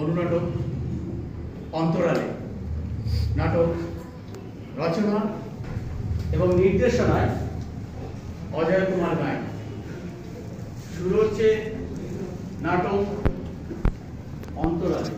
অনুনাটক অন্তরালে। নাটক রচনা এবং নির্দেশনায় অজয় কুমার গায়েন। শুরু হচ্ছে নাটক অন্তরালে।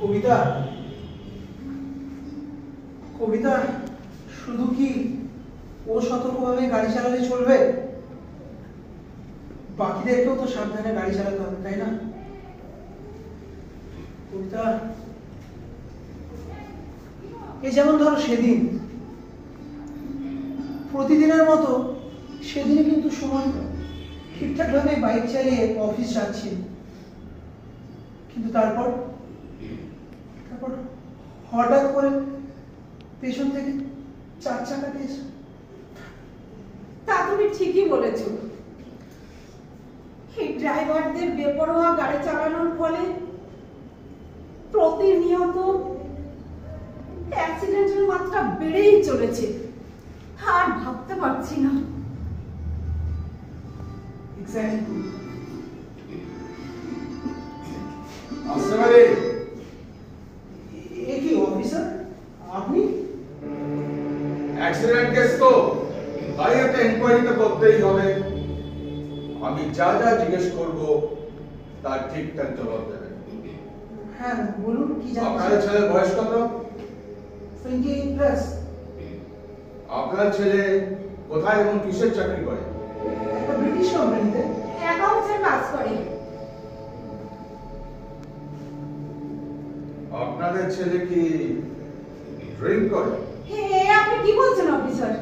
কবিতা কবিতা শুধু কি ও সতর্কভাবে গাড়ি চালালে চলবে? বাকিদেরকেও তো সাবধানে গাড়ি চালাতে হবে, তাই না? কবিতা এই যেমন ধরো সেদিন প্রতিদিনের মতো সেদিনে কিন্তু সুমন ঠিকঠাকভাবে বাইক চালিয়ে অফিস যাচ্ছে, কিন্তু তারপর হঠাৎ করে পেছন থেকে চার চাকাতে এসে। তা তুমি ঠিকই বলেছো, এই ড্রাইভারদের বেপরোয়া গাড়ি চালানোর ফলে প্রতি মতো অ্যাক্সিডেন্টের মাত্রা বেড়েই চলেছে, আর ভাবতে পারছি না। এক্স্যাক্টলি। আসতে পারে। এ কি অফিসার, আপনি? অ্যাক্সিডেন্ট কেস তো, তাই একটা ইনকোয়ারি তো করতেই হবে। আমি যা যা জিজ্ঞেস করব তার ঠিকঠাক জবাব দেবেন। হ্যাঁ বলুন, কি আপনার জানতে? ছেলের বয়স কত? 28+। আপনার ছেলে কোথায় এবং কিসের চাকরি করে? একটা ব্রিটিশ কোম্পানিতে। অ্যাকাউন্টসের কাজ করে। আপনাদের ছেলে কি ড্রিঙ্ক করে? হে, আপনি কি বলছেন অফিসার?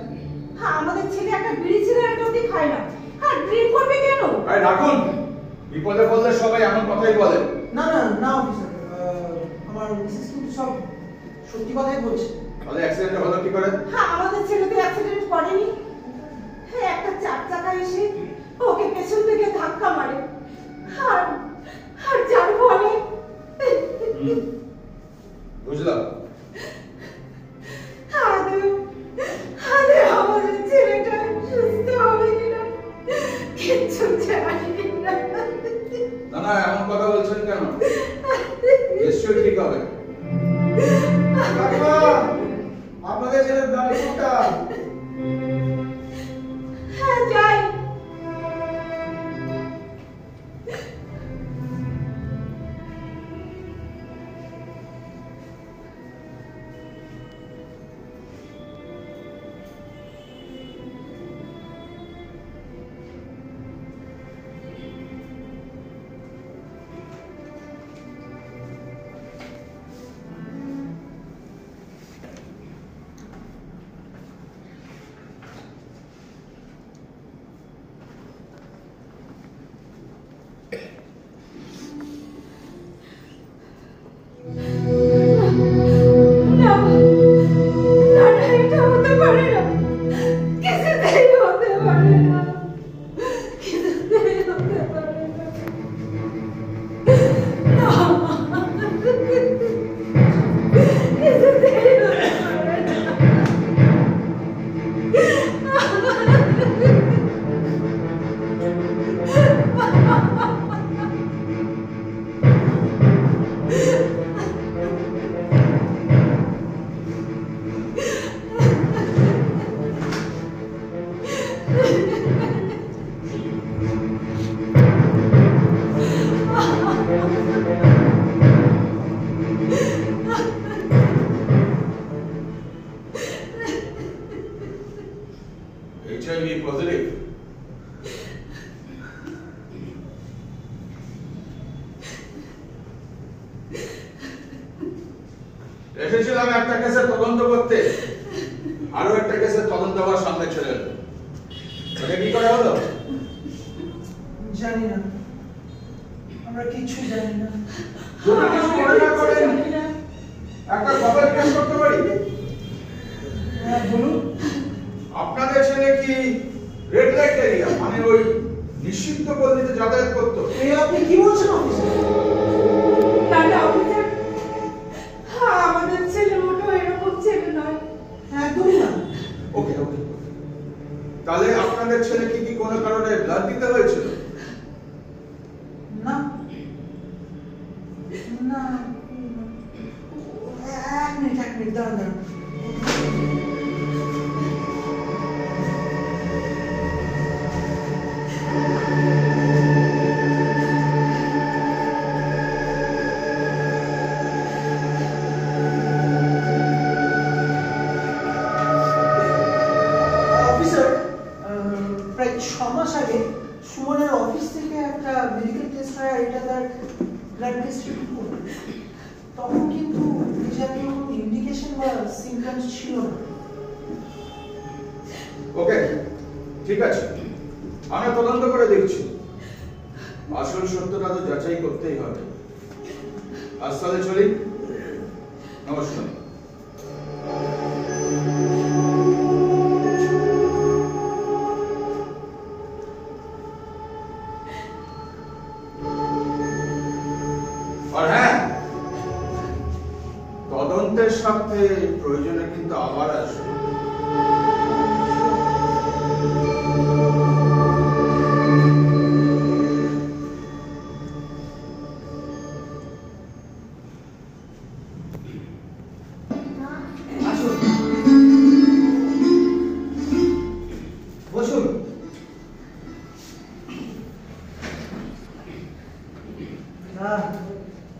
হ্যাঁ, আমাদের ছেলে একটা বিড়ি সিগারেট অবধি খায় না, আর ড্রিঙ্ক করবে কেন? আরে রাখুন, বিপদে পড়লে সবাই এমন কথাই বলে। না না না অফিসার, আমার মিসেস কিন্তু সব সত্যি কথাই বলছে। তাহলে অ্যাক্সিডেন্ট হলো কি করে? হ্যাঁ, আমাদের ছেলে তো অ্যাক্সিডেন্ট করেনি। হ্যাঁ, একটা চার চাকা এসে ওকে পেছন থেকে ধাক্কা মারে, আর আর যার ফলে বুঝলাম। আমাদের ছেলেটা সুস্থ হবে কিনা কিচ্ছু জানি না। না না, এমন কথা বলছেন কেন? নিশ্চয়ই ঠিক হবে। কাকিমা, আপনাদের ছেলের ব্লাড রিপোর্টটা। হ্যাঁ, যাই। না, না, না, এটা হতে পারে না। কিছুতেই হতে পারে না। কিছুতেই হতে পারে না। না, কিছুতেই হতে পারে না। HIV positive. এসেছিলাম একটা কেসের তদন্ত করতে, আরো একটা কেসের তদন্ত হওয়ার সামনে চলে এলো। এটা কি করে হলো? জানি না, আমরা কিচ্ছু জানি না। যদি কিছু মনে না করেন, একটা কথা জিজ্ঞেস করতে পারি? হ্যাঁ বলুন। আপনাদের ছেলে কি রেড লাইট এরিয়া, মানে ওই নিষিদ্ধ গলিতে যাতায়াত করতো? এই আপনি কি বলছেন অফিসার? না, না, অফিসার, আমাদের ছেলে মোটেও এরকম ছেলে নয়। একদমই না। ওকে ওকে। তাহলে আপনাদের ছেলে কি কোনো কারণে ব্লাড দিতে হয়েছিল? না না, এক মিনিট দাঁড়ান দাঁড়ান। অফিসার, প্রায় 6 মাস আগে সুমনের অফিস থেকে একটা মেডিকেল টেস্ট হয়, আর এটা তার ব্লাড টেস্ট রিপোর্ট। তখন কিন্তু এই জাতীয় কোনো ইন্ডিকেশন বা সিমটমস ছিল না। ওকে, ঠিক আছে, আমরা তদন্ত করে দেখছি। আসল সত্যটা তো যাচাই করতেই হবে। আজ তাহলে চলি। নমস্কার। আর হ্যাঁ, তদন্তের স্বার্থে প্রয়োজনে কিন্তু আবার আসবে। আসুন, বসুন।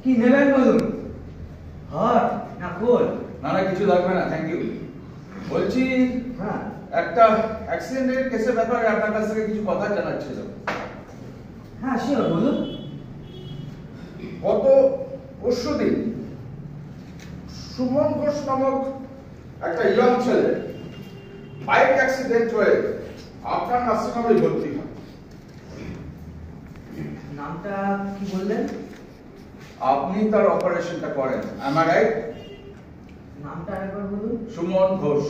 কি নেবেন বলুন? হট না কোল্ড? না না, কিছু লাগবে না, থ্যাংক ইউ। বলছি হ্যাঁ একটা অ্যাক্সিডেন্টের কেসের ব্যাপারে আপনার কাছ থেকে কিছু কথা জানার ছিল। হ্যাঁ শিওর, বলুন। গত পরশুদিন সুমন ঘোষ নামক একটা ইয়ং ছেলে বাইক অ্যাক্সিডেন্ট হয়ে আপনার নার্সিংহোমে ভর্তি হয়। নামটা কি বললেন? আপনি তার অপারেশনটা করেন, am I right? নামটা আরেকবার বলুন। সুমন ঘোষ।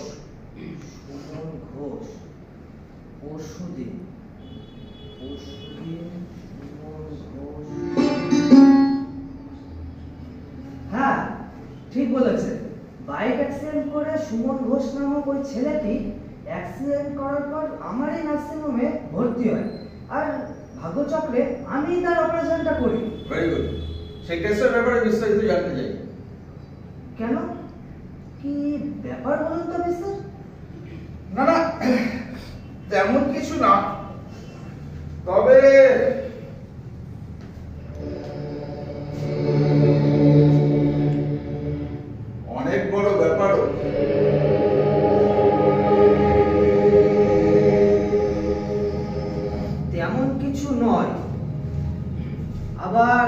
সুমন ঘোষ। পরশুদিন সুমন ঘোষ। হ্যাঁ ঠিক বলেছে। বাইক অ্যাক্সিডেন্ট করে সুমন ঘোষ নামক ওই ছেলেটি অ্যাক্সিডেন্ট করার পর আমারই নার্সিংহোমে ভর্তি হয়, আর ভাগ্যচক্রে আমি তার অপারেশনটা করি। Very good. সেই কেসের ব্যাপারে বিস্তারিত জানতে চাই। কেন, কি ব্যাপার বলুন তো মিস্টার? না না, তেমন কিছু না, তবে অনেক বড় ব্যাপারও। তেমন কিছু নয়, আবার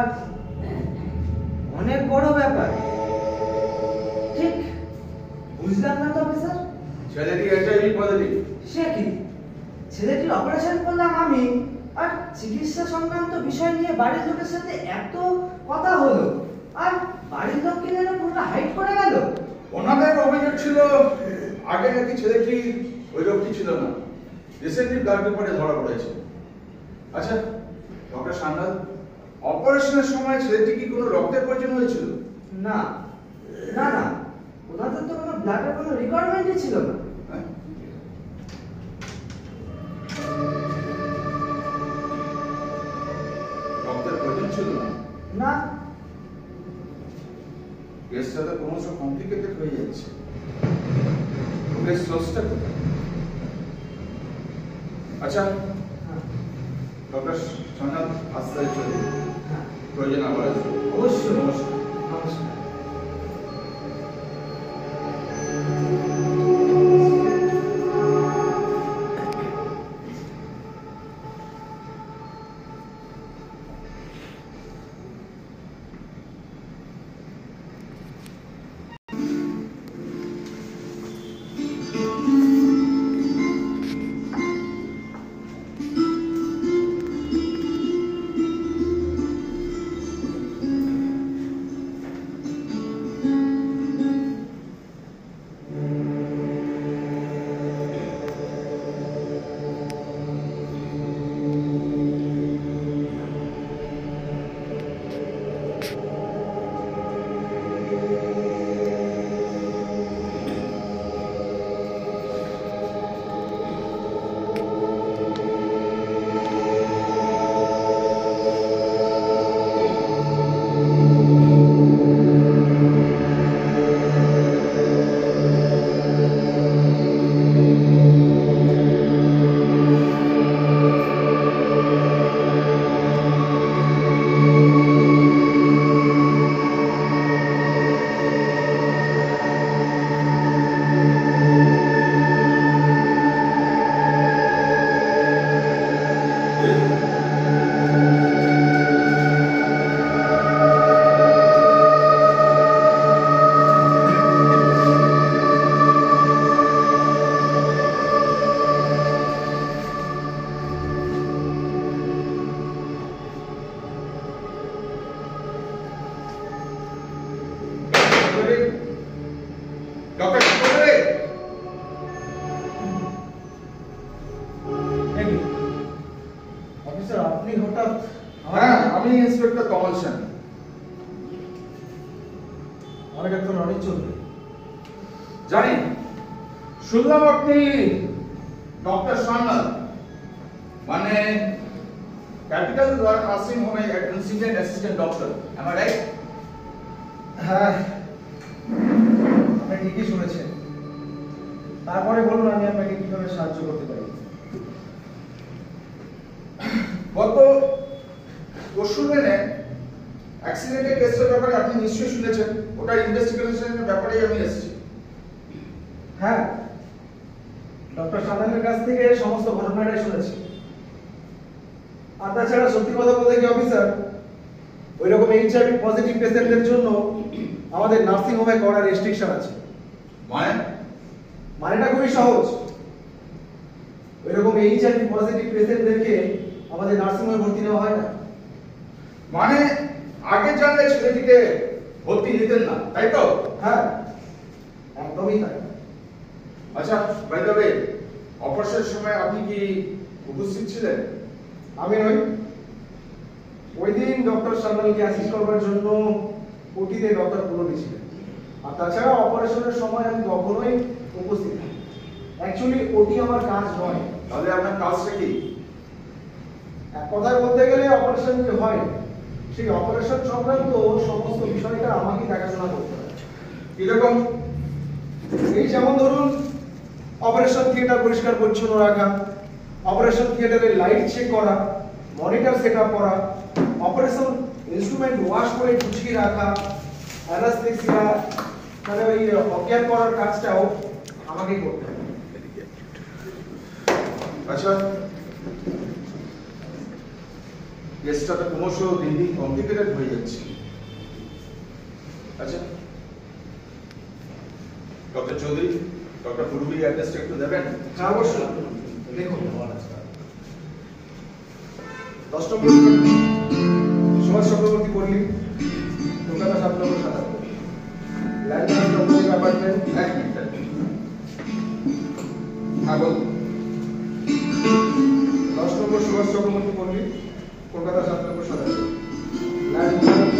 অনেক বড় ব্যাপার। ঠিক বুঝলাম না তো স্যার। ছেলেটি এইচআইভি পজিটিভ। সে কি, ছেলেটির অপারেশন করলাম আমি, আর চিকিৎসা সংক্রান্ত বিষয় নিয়ে বাড়ির লোকের সাথে এত কথা হলো, আর বাড়ির লোক কি যেন পুরোটা হাইড করে গেল। ওনাদের অভিযোগ ছিল আগে নাকি ছেলেটি ওই রোগটি ছিল না, রিসেন্টলি ব্লাড পেপারে ধরা পড়েছে। আচ্ছা ডক্টর সান্যাল, অপারেশনের সময় ছেলেটি কি কোনো রক্তের প্রয়োজন হয়েছিল? না না না, ওনাদের তো কোনো ব্লাডের কোনো রিকোয়ারমেন্টই ছিল না। হ্যাঁ? রক্তের প্রয়োজন ছিল না? না। কেসটা তো ক্রমশ কমপ্লিকেটেড হয়ে যাচ্ছে। রোগের সোর্সটা কোথায়? আচ্ছা হ্যাঁ, ডক্টর সান্যাল, আস্তে আস্তে চলে যান। হ্যাঁ, প্রয়োজন আবার আসবে। অবশ্যই। নমস্কার। নমস্কার। ডক্টর সান্যাল, অফিসার, আপনি হঠাৎ? হ্যাঁ আমি ইন্সপেক্টর কমল সেন। আমি ডাক্তার অনিল চৌধুরী। জানি, শুনলাম আপনি ডক্টর সান্যাল, মানে ক্যাপিটাল নার্সিং হোমে একজন senior assistant doctor, am I right? হ্যাঁ, আপনি ঠিকই শুনেছেন। তারপরে বলুন আমি আপনাকে কিভাবে সাহায্য করতে পারি। গত পরশু দিনে অ্যাক্সিডেন্টের কেসের ব্যাপারে আপনি নিশ্চয়ই শুনেছেন। ওটা ইনভেস্টিগেশনের ব্যাপারেই আমি এসেছি। হ্যাঁ, ডক্টর সান্যালের কাছ থেকে সমস্ত ঘটনাটাই শুনেছি। আর তাছাড়া সত্যি কথা বলতে কি অফিসার, ওই রকম এইচআইভি পজিটিভ পেশেন্টদের জন্য আমাদের নার্সিং হোমে করা রেস্ট্রিকশন আছে। মানেটা খুবই সহজ। ওই রকম এইচআইভি পজিটিভ পেশেন্টদেরকে আমাদের নার্সিং হোমে ভর্তি নেওয়া হয় না। মানে আগে জানলে ছেলেটিকে ভর্তি নিতেন না, তাই তো? হ্যাঁ, একদমই তাই। আচ্ছা, বাই দ্য ওয়ে, অপারেশনের সময় আপনি কি উপস্থিত ছিলেন? আমি নই। ওই দিন ডক্টর সান্যালকে অ্যাসিস্ট করবার জন্য ওটিতে ডক্টর পুরোটি ছিলেন। আর তাছাড়া অপারেশনের সময় আমি কখনোই উপস্থিত থাকি। অ্যাকচুয়ালি ওটি আমার কাজ নয়। তাহলে আপনার কাজটা কি? এক কথায় বলতে গেলে অপারেশন যে হয় সেই অপারেশন সংক্রান্ত সমস্ত বিষয়টা আমাকে দেখাশোনা করতে হয়। কিরকম? এই যেমন ধরুন, অপারেশন থিয়েটার পরিষ্কার পরিচ্ছন্ন রাখা, অপারেশন থিয়েটারের লাইট চেক করা, মনিটর সেট আপ করা, অপারেশন ইনস্ট্রুমেন্ট ওয়াশ করে গুছিয়ে রাখা, অ্যানাস্থেসিয়া মানে ওই অজ্ঞান করার কাজটাও আমাকেই করতে হয়। আচ্ছা, কেসটা তো ক্রমশ দিন দিন কমপ্লিকেটেড হয়ে যাচ্ছে। আচ্ছা, ডক্টর চৌধুরী, ডক্টর পুরুলির অ্যাড্রেসটা একটু দেবেন? হ্যাঁ, অবশ্যই। দেখুন, 10 নম্বর সুভাষ চক্রবর্তী পল্লী, কলকাতা 7 নম্বর 77, ল্যান্ডমার্ক অপোজিট অ্যাপার্টমেন্ট। এক মিনিট। হ্যাঁ, বলুন। 10 নম্বর সুভাষ চক্রবর্তী পল্লী, কলকাতা 7 নম্বর 77, ল্যান্ডমার্ক